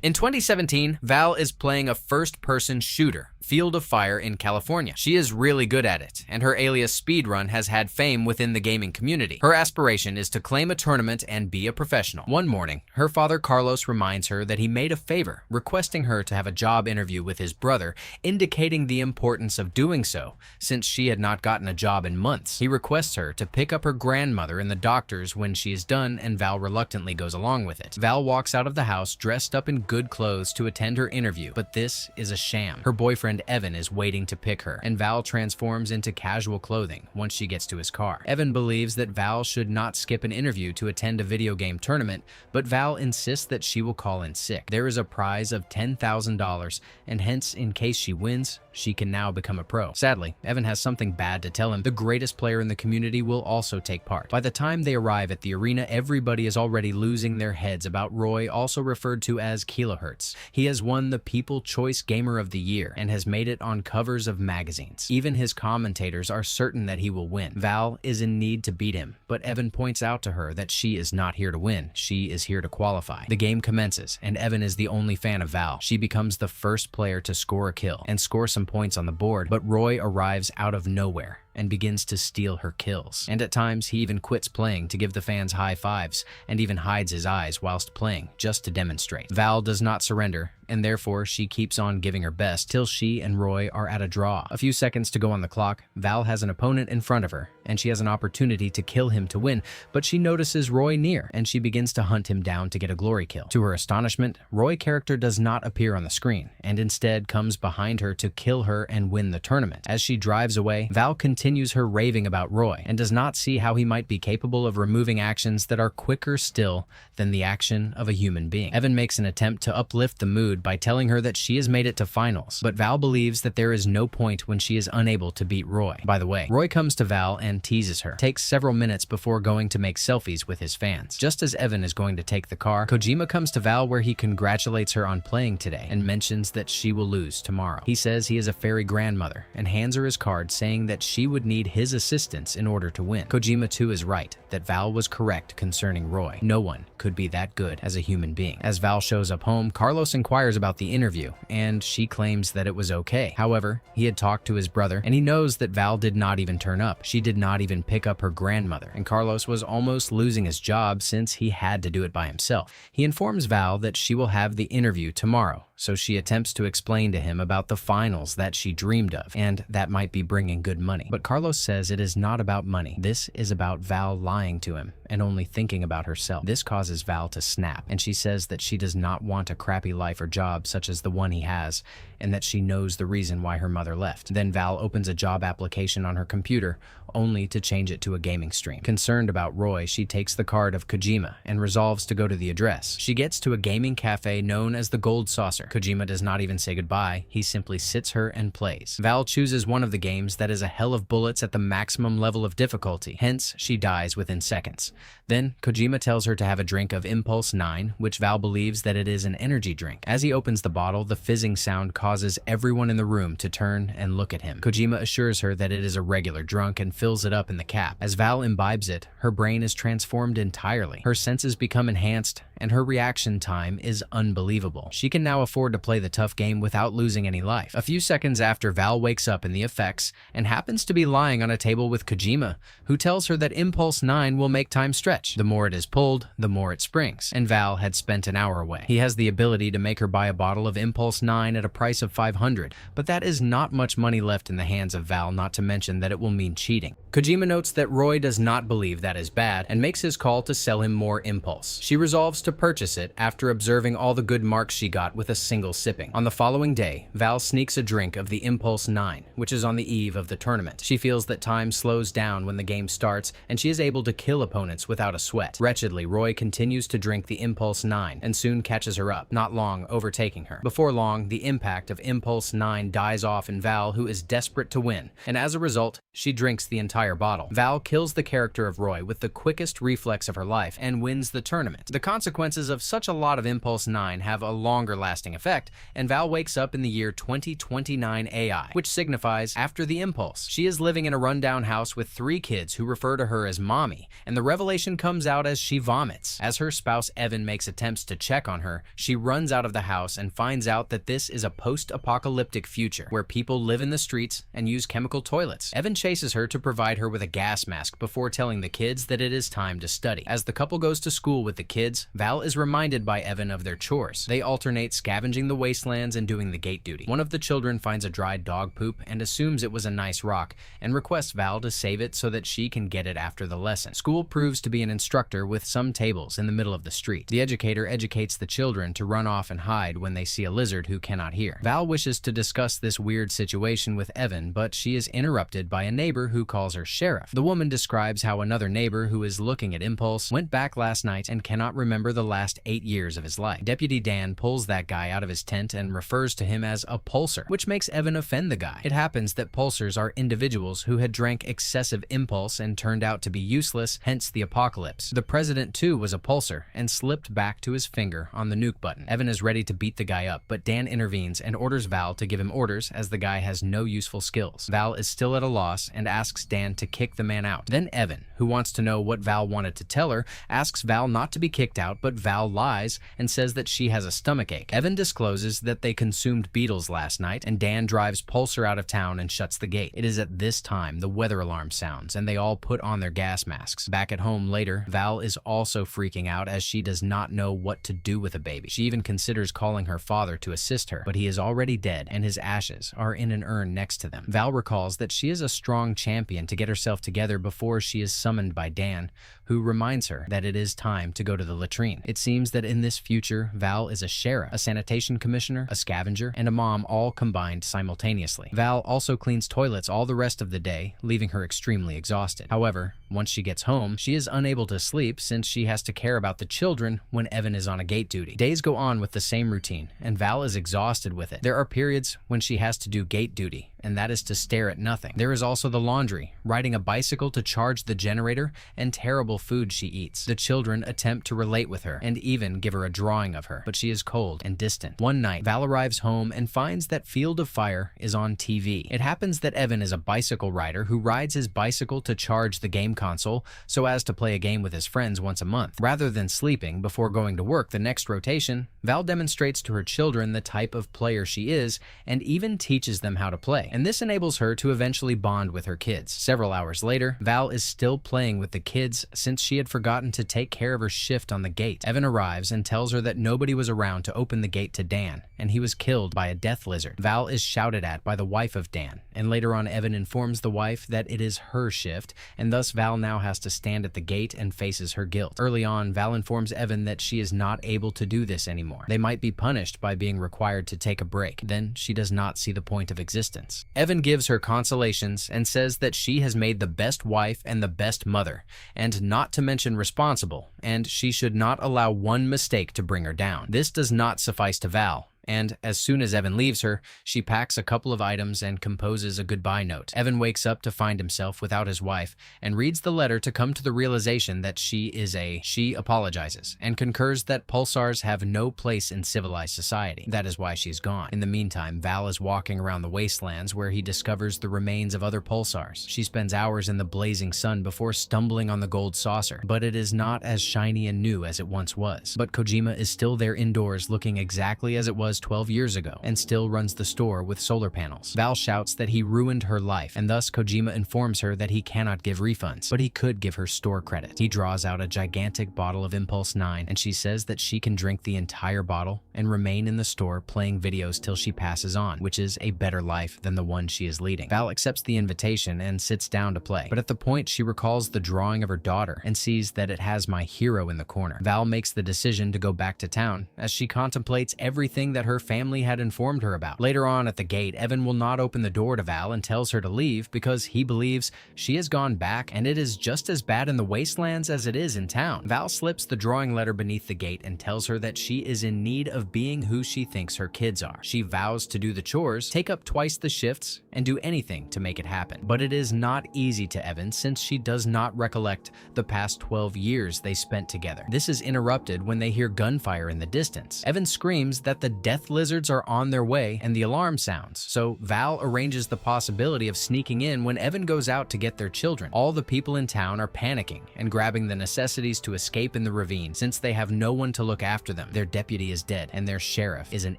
In 2017, Val is playing a first-person shooter, Field of Fire, in California. She is really good at it, and her alias Speedrun has had fame within the gaming community. Her aspiration is to claim a tournament and be a professional. One morning, her father Carlos reminds her that he made a favor, requesting her to have a job interview with his brother, indicating the importance of doing so, since she had not gotten a job in months. He requests her to pick up her grandmother in the doctor's when she is done, and Val reluctantly goes along with it. Val walks out of the house dressed up in good clothes to attend her interview, but this is a sham. Her boyfriend Evan is waiting to pick her, and Val transforms into casual clothing once she gets to his car. Evan believes that Val should not skip an interview to attend a video game tournament, but Val insists that she will call in sick. There is a prize of $10,000, and hence, in case she wins, she can now become a pro. Sadly, Evan has something bad to tell him. The greatest player in the community will also take part. By the time they arrive at the arena, everybody is already losing their heads about Roy, also referred to as Kilohertz. He has won the People Choice Gamer of the Year and has made it on covers of magazines. Even his commentators are certain that he will win. Val is in need to beat him, but Evan points out to her that she is not here to win. She is here to qualify. The game commences, and Evan is the only fan of Val. She becomes the first player to score a kill and score some points on the board, but Roy arrives out of nowhere and begins to steal her kills. And at times, he even quits playing to give the fans high fives and even hides his eyes whilst playing, just to demonstrate. Val does not surrender, and therefore she keeps on giving her best till she and Roy are at a draw. A few seconds to go on the clock, Val has an opponent in front of her, and she has an opportunity to kill him to win, but she notices Roy near, and she begins to hunt him down to get a glory kill. To her astonishment, Roy character does not appear on the screen, and instead comes behind her to kill her and win the tournament. As she drives away, Val continues her raving about Roy, and does not see how he might be capable of removing actions that are quicker still than the action of a human being. Evan makes an attempt to uplift the mood by telling her that she has made it to finals, but Val believes that there is no point when she is unable to beat Roy. By the way, Roy comes to Val and teases her. It takes several minutes before going to make selfies with his fans. Just as Evan is going to take the car, Kojima comes to Val where he congratulates her on playing today and mentions that she will lose tomorrow. He says he is a fairy grandmother and hands her his card saying that she would need his assistance in order to win. Kojima too is right, that Val was correct concerning Roy. No one could be that good as a human being. As Val shows up home, Carlos inquires about the interview, and she claims that it was okay. However, he had talked to his brother, and he knows that Val did not even turn up. She did not even pick up her grandmother, and Carlos was almost losing his job since he had to do it by himself. He informs Val that she will have the interview tomorrow, so she attempts to explain to him about the finals that she dreamed of, and that might be bringing good money. But Carlos says it is not about money. This is about Val lying to him and only thinking about herself. This causes Val to snap, and she says that she does not want a crappy life or job such as the one he has, and that she knows the reason why her mother left. Then Val opens a job application on her computer, only to change it to a gaming stream. Concerned about Roy, she takes the card of Kojima and resolves to go to the address. She gets to a gaming cafe known as the Gold Saucer. Kojima does not even say goodbye, he simply sits her and plays. Val chooses one of the games that is a hell of bullets at the maximum level of difficulty, hence she dies within seconds. Then Kojima tells her to have a drink of Impulse 9, which Val believes that it is an energy drink. As he opens the bottle, the fizzing sound causes everyone in the room to turn and look at him. Kojima assures her that it is a regular drunk and fills it up in the cap. As Val imbibes it, her brain is transformed entirely. Her senses become enhanced, and her reaction time is unbelievable. She can now afford to play the tough game without losing any life. A few seconds after, Val wakes up in the effects and happens to be lying on a table with Kojima, who tells her that Impulse 9 will make time stretch. The more it is pulled, the more it springs, and Val had spent an hour away. He has the ability to make her buy a bottle of Impulse 9 at a price of $500, but that is not much money left in the hands of Val, not to mention that it will mean cheating. Kojima notes that Roy does not believe that is bad and makes his call to sell him more Impulse. She resolves to purchase it after observing all the good marks she got with a single sipping. On the following day, Val sneaks a drink of the Impulse 9, which is on the eve of the tournament. She feels that time slows down when the game starts, and she is able to kill opponents without a sweat. Wretchedly, Roy continues to drink the Impulse 9 and soon catches her up, not long overtaking her. Before long, the impact of Impulse 9 dies off in Val, who is desperate to win, and as a result, she drinks the entire bottle. Val kills the character of Roy with the quickest reflex of her life and wins the tournament. The consequence consequences of such a lot of Impulse 9 have a longer lasting effect, and Val wakes up in the year 2029 AI, which signifies after the impulse. She is living in a rundown house with 3 kids who refer to her as Mommy, and the revelation comes out as she vomits. As her spouse Evan makes attempts to check on her, she runs out of the house and finds out that this is a post-apocalyptic future where people live in the streets and use chemical toilets. Evan chases her to provide her with a gas mask before telling the kids that it is time to study. As the couple goes to school with the kids, Val is reminded by Evan of their chores. They alternate scavenging the wastelands and doing the gate duty. One of the children finds a dried dog poop and assumes it was a nice rock and requests Val to save it so that she can get it after the lesson. School proves to be an instructor with some tables in the middle of the street. The educator educates the children to run off and hide when they see a lizard who cannot hear. Val wishes to discuss this weird situation with Evan, but she is interrupted by a neighbor who calls her sheriff. The woman describes how another neighbor who is looking at Impulse went back last night and cannot remember the last 8 years of his life. Deputy Dan pulls that guy out of his tent and refers to him as a pulsar, which makes Evan offend the guy. It happens that pulsars are individuals who had drank excessive Impulse and turned out to be useless, hence the apocalypse. The president too was a pulsar and slipped back to his finger on the nuke button. Evan is ready to beat the guy up, but Dan intervenes and orders Val to give him orders as the guy has no useful skills. Val is still at a loss and asks Dan to kick the man out. Then Evan, who wants to know what Val wanted to tell her, asks Val not to be kicked out, but Val lies and says that she has a stomachache. Evan discloses that they consumed beetles last night, and Dan drives Pulsar out of town and shuts the gate. It is at this time the weather alarm sounds, and they all put on their gas masks. Back at home later, Val is also freaking out as she does not know what to do with a baby. She even considers calling her father to assist her, but he is already dead, and his ashes are in an urn next to them. Val recalls that she is a strong champion to get herself together before she is summoned by Dan, who reminds her that it is time to go to the latrine. It seems that in this future, Val is a sheriff, a sanitation commissioner, a scavenger, and a mom all combined simultaneously. Val also cleans toilets all the rest of the day, leaving her extremely exhausted. However, once she gets home, she is unable to sleep since she has to care about the children when Evan is on a gate duty. Days go on with the same routine, and Val is exhausted with it. There are periods when she has to do gate duty, and that is to stare at nothing. There is also the laundry, riding a bicycle to charge the generator, and terrible food she eats. The children attempt to relate with her, and even give her a drawing of her, but she is cold and distant. One night, Val arrives home and finds that Field of Fire is on TV. It happens that Evan is a bicycle rider who rides his bicycle to charge the game console so as to play a game with his friends once a month. Rather than sleeping before going to work the next rotation, Val demonstrates to her children the type of player she is and even teaches them how to play. And this enables her to eventually bond with her kids. Several hours later, Val is still playing with the kids since she had forgotten to take care of her shift on the gate. Evan arrives and tells her that nobody was around to open the gate to Dan, and he was killed by a death lizard. Val is shouted at by the wife of Dan, and later on Evan informs the wife that it is her shift, and thus Val now has to stand at the gate and faces her guilt. Early on, Val informs Evan that she is not able to do this anymore. They might be punished by being required to take a break. Then she does not see the point of existence. Evan gives her consolations and says that she has made the best wife and the best mother, and not to mention responsible, and she should not allow one mistake to bring her down. This does not suffice to Val, and as soon as Evan leaves her, she packs a couple of items and composes a goodbye note. Evan wakes up to find himself without his wife and reads the letter to come to the realization that she apologizes and concurs that pulsars have no place in civilized society. That is why she's gone. In the meantime, Val is walking around the wastelands where he discovers the remains of other pulsars. She spends hours in the blazing sun before stumbling on the gold saucer, but it is not as shiny and new as it once was. But Kojima is still there indoors looking exactly as it was 12 years ago and still runs the store with solar panels. Val shouts that he ruined her life, and thus Kojima informs her that he cannot give refunds, but he could give her store credit. He draws out a gigantic bottle of Impulse 9, and she says that she can drink the entire bottle and remain in the store playing videos till she passes on, which is a better life than the one she is leading. Val accepts the invitation and sits down to play, but at the point she recalls the drawing of her daughter and sees that it has my hero in the corner. Val makes the decision to go back to town as she contemplates everything that that her family had informed her about. Later on at the gate, Evan will not open the door to Val and tells her to leave because he believes she has gone back and it is just as bad in the wastelands as it is in town. Val slips the drawing letter beneath the gate and tells her that she is in need of being who she thinks her kids are. She vows to do the chores, take up twice the shifts, and do anything to make it happen. But it is not easy to Evan since she does not recollect the past 12 years they spent together. This is interrupted when they hear gunfire in the distance. Evan screams that the death lizards are on their way and the alarm sounds. So Val arranges the possibility of sneaking in when Evan goes out to get their children. All the people in town are panicking and grabbing the necessities to escape in the ravine since they have no one to look after them. Their deputy is dead and their sheriff is an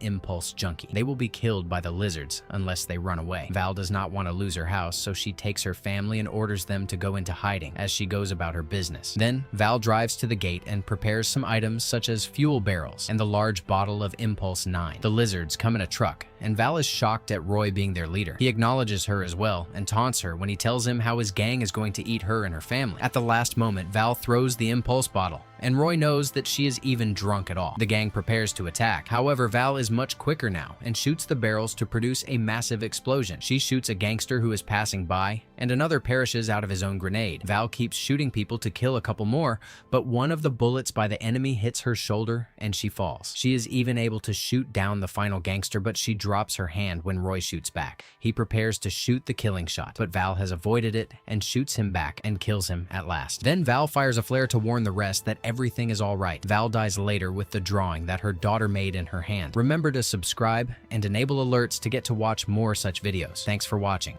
impulse junkie. They will be killed by the lizards unless they run away. Val does not want to lose her house, so she takes her family and orders them to go into hiding as she goes about her business. Then Val drives to the gate and prepares some items such as fuel barrels and the large bottle of Impulse 9. The lizards come in a truck, and Val is shocked at Roy being their leader. He acknowledges her as well and taunts her when he tells him how his gang is going to eat her and her family. At the last moment, Val throws the Impulse bottle, and Roy knows that she is even drunk at all. The gang prepares to attack. However, Val is much quicker now and shoots the barrels to produce a massive explosion. She shoots a gangster who is passing by, and another perishes out of his own grenade. Val keeps shooting people to kill a couple more, but one of the bullets by the enemy hits her shoulder and she falls. She is even able to shoot down the final gangster, but she drops her hand when Roy shoots back. He prepares to shoot the killing shot, but Val has avoided it and shoots him back and kills him at last. Then Val fires a flare to warn the rest that everything is all right. Val dies later with the drawing that her daughter made in her hand. Remember to subscribe and enable alerts to get to watch more such videos. Thanks for watching.